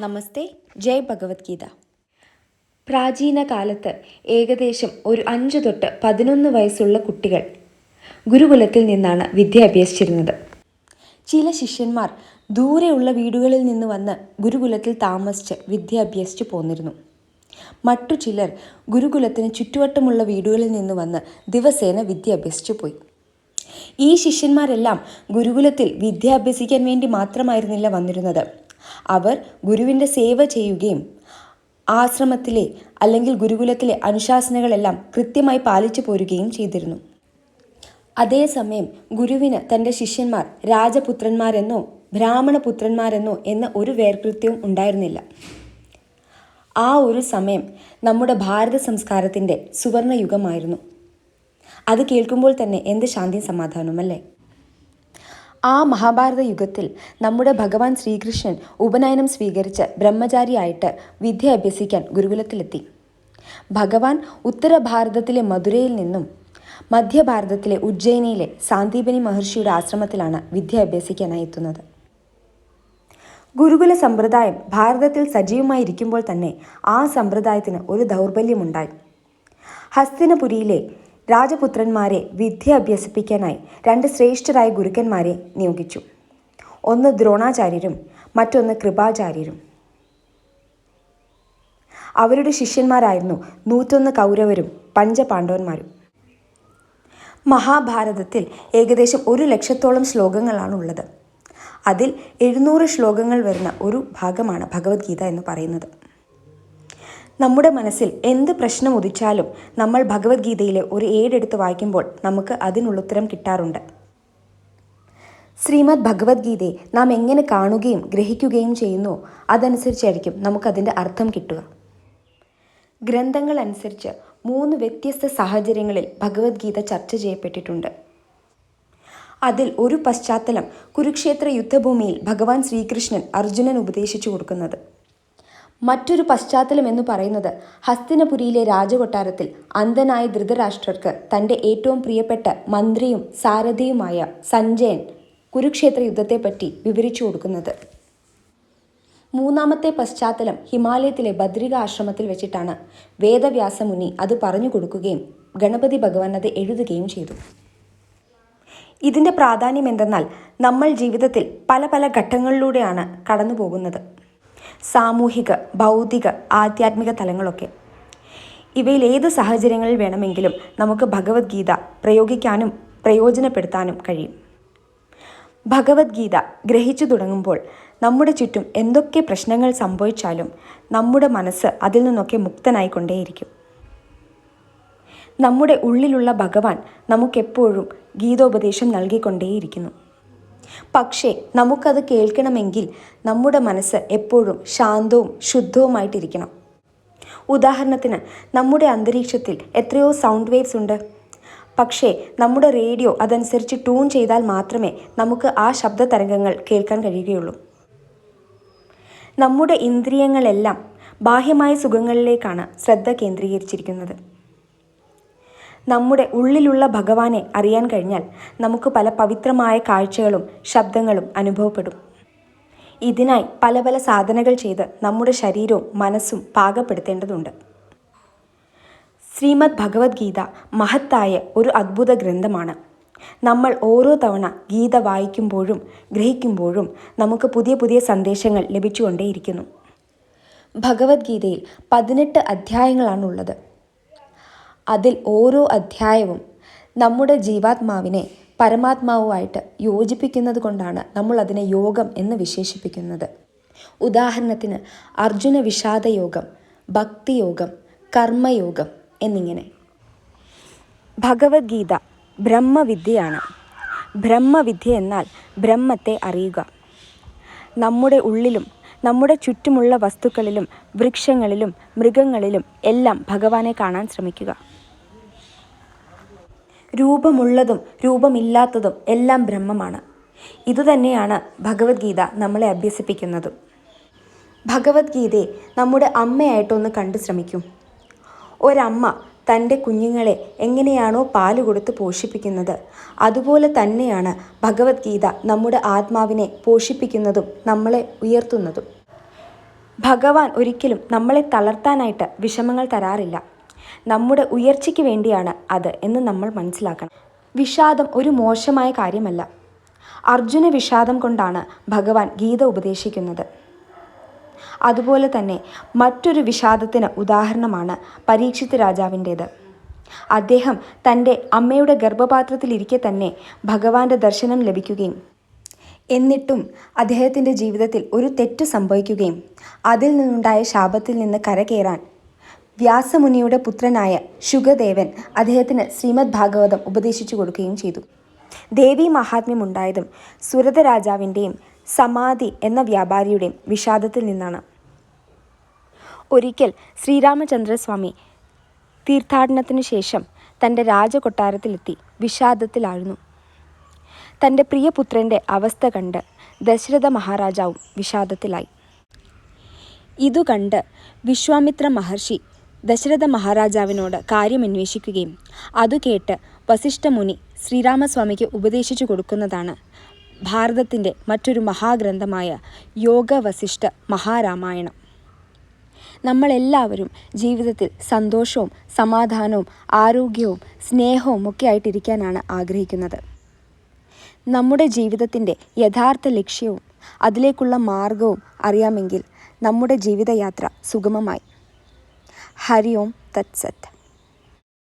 നമസ്തേ, ജയ് ഭഗവത്ഗീത. പ്രാചീന കാലത്ത് ഏകദേശം ഒരു 5 തൊട്ട് 11 വയസ്സുള്ള കുട്ടികൾ ഗുരുകുലത്തിൽ നിന്നാണ് വിദ്യ അഭ്യസിച്ചിരുന്നത്. ചില ശിഷ്യന്മാർ ദൂരെയുള്ള വീടുകളിൽ നിന്ന് വന്ന് ഗുരുകുലത്തിൽ താമസിച്ച് വിദ്യ അഭ്യസിച്ചു പോന്നിരുന്നു. മറ്റു ചിലർ ഗുരുകുലത്തിന് ചുറ്റുവട്ടമുള്ള വീടുകളിൽ നിന്ന് വന്ന് ദിവസേന വിദ്യ അഭ്യസിച്ചു പോയി. ഈ ശിഷ്യന്മാരെല്ലാം ഗുരുകുലത്തിൽ വിദ്യ അഭ്യസിക്കാൻ വേണ്ടി മാത്രമായിരുന്നില്ല വന്നിരുന്നത്. അവർ ഗുരുവിൻ്റെ സേവ ചെയ്യുകയും ആശ്രമത്തിലെ അല്ലെങ്കിൽ ഗുരുകുലത്തിലെ അനുശാസനകളെല്ലാം കൃത്യമായി പാലിച്ചു പോരുകയും ചെയ്തിരുന്നു. അതേസമയം ഗുരുവിന് തൻ്റെ ശിഷ്യന്മാർ രാജപുത്രന്മാരെന്നോ ബ്രാഹ്മണപുത്രന്മാരെന്നോ എന്ന ഒരു വേർകൃത്യവും ഉണ്ടായിരുന്നില്ല. ആ ഒരു സമയം നമ്മുടെ ഭാരത സംസ്കാരത്തിൻ്റെ സുവർണയുഗമായിരുന്നു. അത് കേൾക്കുമ്പോൾ തന്നെ എന്ത് ശാന്തിയും സമാധാനവും അല്ലേ? ആ മഹാഭാരത യുഗത്തിൽ നമ്മുടെ ഭഗവാൻ ശ്രീകൃഷ്ണൻ ഉപനയനം സ്വീകരിച്ച് ബ്രഹ്മചാരിയായിട്ട് വിദ്യ അഭ്യസിക്കാൻ ഗുരുകുലത്തിലെത്തി. ഭഗവാൻ ഉത്തര ഭാരതത്തിലെ മധുരയിൽ നിന്നും മധ്യഭാരതത്തിലെ ഉജ്ജയിനിയിലെ സാന്ദീപനി മഹർഷിയുടെ ആശ്രമത്തിലാണ് വിദ്യ അഭ്യസിക്കാനായി എത്തുന്നത്. ഗുരുകുല സമ്പ്രദായം ഭാരതത്തിൽ സജീവമായിരിക്കുമ്പോൾ തന്നെ ആ സമ്പ്രദായത്തിന് ഒരു ദൗർബല്യമുണ്ടായി. ഹസ്തിനപുരിയിലെ രാജപുത്രന്മാരെ വിദ്യ അഭ്യസിപ്പിക്കാനായി 2 ശ്രേഷ്ഠരായ ഗുരുക്കന്മാരെ നിയോഗിച്ചു. ഒന്ന് ദ്രോണാചാര്യരും മറ്റൊന്ന് കൃപാചാര്യരും. അവരുടെ ശിഷ്യന്മാരായിരുന്നു 101 കൗരവരും 5 പാണ്ഡവന്മാരും. മഹാഭാരതത്തിൽ ഏകദേശം 1,00,000-ഓളം ശ്ലോകങ്ങളാണുള്ളത്. അതിൽ 700 ശ്ലോകങ്ങൾ വരുന്ന ഒരു ഭാഗമാണ് ഭഗവത്ഗീത എന്ന് പറയുന്നത്. നമ്മുടെ മനസ്സിൽ എന്ത് പ്രശ്നം ഉദിച്ചാലും നമ്മൾ ഭഗവത്ഗീതയിലെ ഒരു ഏടെടുത്ത് വായിക്കുമ്പോൾ നമുക്ക് അതിനുള്ള ഉത്തരം കിട്ടാറുണ്ട്. ശ്രീമദ് ഭഗവത്ഗീതയെ നാം എങ്ങനെ കാണുകയും ഗ്രഹിക്കുകയും ചെയ്യുന്നോ അതനുസരിച്ചായിരിക്കും നമുക്കതിൻ്റെ അർത്ഥം കിട്ടുക. ഗ്രന്ഥങ്ങൾ അനുസരിച്ച് 3 വ്യത്യസ്ത സാഹചര്യങ്ങളിൽ ഭഗവത്ഗീത ചർച്ച ചെയ്യപ്പെട്ടിട്ടുണ്ട്. അതിൽ ഒരു പശ്ചാത്തലം കുരുക്ഷേത്ര യുദ്ധഭൂമിയിൽ ഭഗവാൻ ശ്രീകൃഷ്ണൻ അർജുനൻ ഉപദേശിച്ചു കൊടുക്കുന്നത്. മറ്റൊരു പശ്ചാത്തലം എന്ന് പറയുന്നത് ഹസ്തിനപുരിയിലെ രാജകൊട്ടാരത്തിൽ അന്ധനായ ധൃതരാഷ്ട്രർക്ക് തൻ്റെ ഏറ്റവും പ്രിയപ്പെട്ട മന്ത്രിയും സാരഥിയുമായ സഞ്ജയൻ കുരുക്ഷേത്ര യുദ്ധത്തെപ്പറ്റി വിവരിച്ചു കൊടുക്കുന്നത്. മൂന്നാമത്തെ പശ്ചാത്തലം ഹിമാലയത്തിലെ ബദ്രിക ആശ്രമത്തിൽ വെച്ചിട്ടാണ് വേദവ്യാസമുനി അത് പറഞ്ഞു കൊടുക്കുകയും ഗണപതി ഭഗവാൻ അത് എഴുതുകയും ചെയ്തു. ഇതിൻ്റെ പ്രാധാന്യം എന്തെന്നാൽ നമ്മൾ ജീവിതത്തിൽ പല പല ഘട്ടങ്ങളിലൂടെയാണ് കടന്നു പോകുന്നത്. സാമൂഹിക, ഭൗതിക, ആധ്യാത്മിക തലങ്ങളൊക്കെ. ഇവയിൽ ഏത് സാഹചര്യങ്ങളിൽ വേണമെങ്കിലും നമുക്ക് ഭഗവത്ഗീത പ്രയോഗിക്കാനും പ്രയോജനപ്പെടുത്താനും കഴിയും. ഭഗവത്ഗീത ഗ്രഹിച്ചു തുടങ്ങുമ്പോൾ നമ്മുടെ ചുറ്റും എന്തൊക്കെ പ്രശ്നങ്ങൾ സംഭവിച്ചാലും നമ്മുടെ മനസ്സ് അതിൽ നിന്നൊക്കെ മുക്തനായിക്കൊണ്ടേയിരിക്കും. നമ്മുടെ ഉള്ളിലുള്ള ഭഗവാൻ നമുക്കെപ്പോഴും ഗീതോപദേശം നൽകിക്കൊണ്ടേയിരിക്കുന്നു. പക്ഷേ നമുക്കത് കേൾക്കണമെങ്കിൽ നമ്മുടെ മനസ്സ് എപ്പോഴും ശാന്തവും ശുദ്ധവുമായിട്ടിരിക്കണം. ഉദാഹരണത്തിന് നമ്മുടെ അന്തരീക്ഷത്തിൽ എത്രയോ സൗണ്ട് വേവ്സ് ഉണ്ട്. പക്ഷേ നമ്മുടെ റേഡിയോ അതനുസരിച്ച് ട്യൂൺ ചെയ്താൽ മാത്രമേ നമുക്ക് ആ ശബ്ദ തരംഗങ്ങൾ കേൾക്കാൻ കഴിയുകയുള്ളൂ. നമ്മുടെ ഇന്ദ്രിയങ്ങളെല്ലാം ബാഹ്യമായ സുഖങ്ങളിലേക്കാണ് ശ്രദ്ധ കേന്ദ്രീകരിച്ചിരിക്കുന്നത്. നമ്മുടെ ഉള്ളിലുള്ള ഭഗവാനെ അറിയാൻ കഴിഞ്ഞാൽ നമുക്ക് പല പവിത്രമായ കാഴ്ചകളും ശബ്ദങ്ങളും അനുഭവപ്പെടും. ഇതിനായി പല പല സാധനകൾ ചെയ്ത് നമ്മുടെ ശരീരവും മനസ്സും പാകപ്പെടുത്തേണ്ടതുണ്ട്. ശ്രീമദ് ഭഗവത്ഗീത മഹത്തായ ഒരു അദ്ഭുത ഗ്രന്ഥമാണ്. നമ്മൾ ഓരോ തവണ ഗീത വായിക്കുമ്പോഴും ഗ്രഹിക്കുമ്പോഴും നമുക്ക് പുതിയ പുതിയ സന്ദേശങ്ങൾ ലഭിച്ചുകൊണ്ടേയിരിക്കുന്നു. ഭഗവത്ഗീതയിൽ 18 അധ്യായങ്ങളാണുള്ളത്. അതിൽ ഓരോ അധ്യായവും നമ്മുടെ ജീവാത്മാവിനെ പരമാത്മാവുമായിട്ട് യോജിപ്പിക്കുന്നത് കൊണ്ടാണ് നമ്മൾ അതിനെ യോഗം എന്ന് വിശേഷിപ്പിക്കുന്നത്. ഉദാഹരണത്തിന് അർജുന വിഷാദയോഗം, ഭക്തിയോഗം, കർമ്മയോഗം എന്നിങ്ങനെ. ഭഗവത്ഗീത ബ്രഹ്മവിദ്യയാണ്. ബ്രഹ്മവിദ്യ എന്നാൽ ബ്രഹ്മത്തെ അറിയുക. നമ്മുടെ ഉള്ളിലും നമ്മുടെ ചുറ്റുമുള്ള വസ്തുക്കളിലും വൃക്ഷങ്ങളിലും മൃഗങ്ങളിലും എല്ലാം ഭഗവാനെ കാണാൻ ശ്രമിക്കുക. രൂപമുള്ളതും രൂപമില്ലാത്തതും എല്ലാം ബ്രഹ്മമാണ്. ഇതുതന്നെയാണ് ഭഗവത്ഗീത നമ്മളെ അഭ്യസിപ്പിക്കുന്നതും. ഭഗവത്ഗീതയെ നമ്മുടെ അമ്മയായിട്ടൊന്ന് കണ്ടു ശ്രമിക്കും. ഒരമ്മ തൻ്റെ കുഞ്ഞുങ്ങളെ എങ്ങനെയാണോ പാല് കൊടുത്ത് പോഷിപ്പിക്കുന്നത്, അതുപോലെ തന്നെയാണ് ഭഗവത്ഗീത നമ്മുടെ ആത്മാവിനെ പോഷിപ്പിക്കുന്നതും നമ്മളെ ഉയർത്തുന്നതും. ഭഗവാൻ ഒരിക്കലും നമ്മളെ തളർത്താനായിട്ട് വിഷമങ്ങൾ തരാറില്ല. നമ്മുടെ ഉയർച്ചയ്ക്ക് വേണ്ടിയാണ് അത് എന്ന് നമ്മൾ മനസ്സിലാക്കണം. വിഷാദം ഒരു മോശമായ കാര്യമല്ല. അർജുന വിഷാദം കൊണ്ടാണ് ഭഗവാൻ ഗീത ഉപദേശിക്കുന്നത്. അതുപോലെ തന്നെ മറ്റൊരു വിഷാദത്തിന് ഉദാഹരണമാണ് പരീക്ഷിത്ത് രാജാവിൻ്റേത്. അദ്ദേഹം തൻ്റെ അമ്മയുടെ ഗർഭപാത്രത്തിലിരിക്കെ തന്നെ ഭഗവാന്റെ ദർശനം ലഭിക്കുകയും എന്നിട്ടും അദ്ദേഹത്തിൻ്റെ ജീവിതത്തിൽ ഒരു തെറ്റ് സംഭവിക്കുകയും അതിൽ നിന്നുണ്ടായ ശാപത്തിൽ നിന്ന് കരകയറാൻ വ്യാസമുനിയുടെ പുത്രനായ ശുകദേവൻ അദ്ദേഹത്തിന് ശ്രീമദ് ഭാഗവതം ഉപദേശിച്ചു കൊടുക്കുകയും ചെയ്തു. ദേവി മഹാത്മ്യമുണ്ടായതും സുരത രാജാവിൻ്റെയും സമാധി എന്ന വ്യാപാരിയുടെയും വിഷാദത്തിൽ നിന്നാണ്. ഒരിക്കൽ ശ്രീരാമചന്ദ്രസ്വാമി തീർത്ഥാടനത്തിനു ശേഷം തൻ്റെ രാജകൊട്ടാരത്തിലെത്തി വിഷാദത്തിലായിരുന്നു. തൻ്റെ പ്രിയപുത്രൻ്റെ അവസ്ഥ കണ്ട് ദശരഥ മഹാരാജാവും വിഷാദത്തിലായി. ഇതുകണ്ട് വിശ്വാമിത്ര മഹർഷി ദശരഥ മഹാരാജാവിനോട് കാര്യമന്വേഷിക്കുകയും അതു കേട്ട് വസിഷ്ഠമുനി ശ്രീരാമസ്വാമിക്ക് ഉപദേശിച്ചു കൊടുക്കുന്നതാണ് ഭാരതത്തിൻ്റെ മറ്റൊരു മഹാഗ്രന്ഥമായ യോഗ വസിഷ്ഠ മഹാരാമായണം. നമ്മളെല്ലാവരും ജീവിതത്തിൽ സന്തോഷവും സമാധാനവും ആരോഗ്യവും സ്നേഹവും ഒക്കെ ആയിട്ടിരിക്കാനാണ് ആഗ്രഹിക്കുന്നത്. നമ്മുടെ ജീവിതത്തിൻ്റെ യഥാർത്ഥ ലക്ഷ്യവും അതിലേക്കുള്ള മാർഗവും അറിയാമെങ്കിൽ നമ്മുടെ ജീവിതയാത്ര സുഗമമായി. ഹരി ഓം തത്സത്ത്.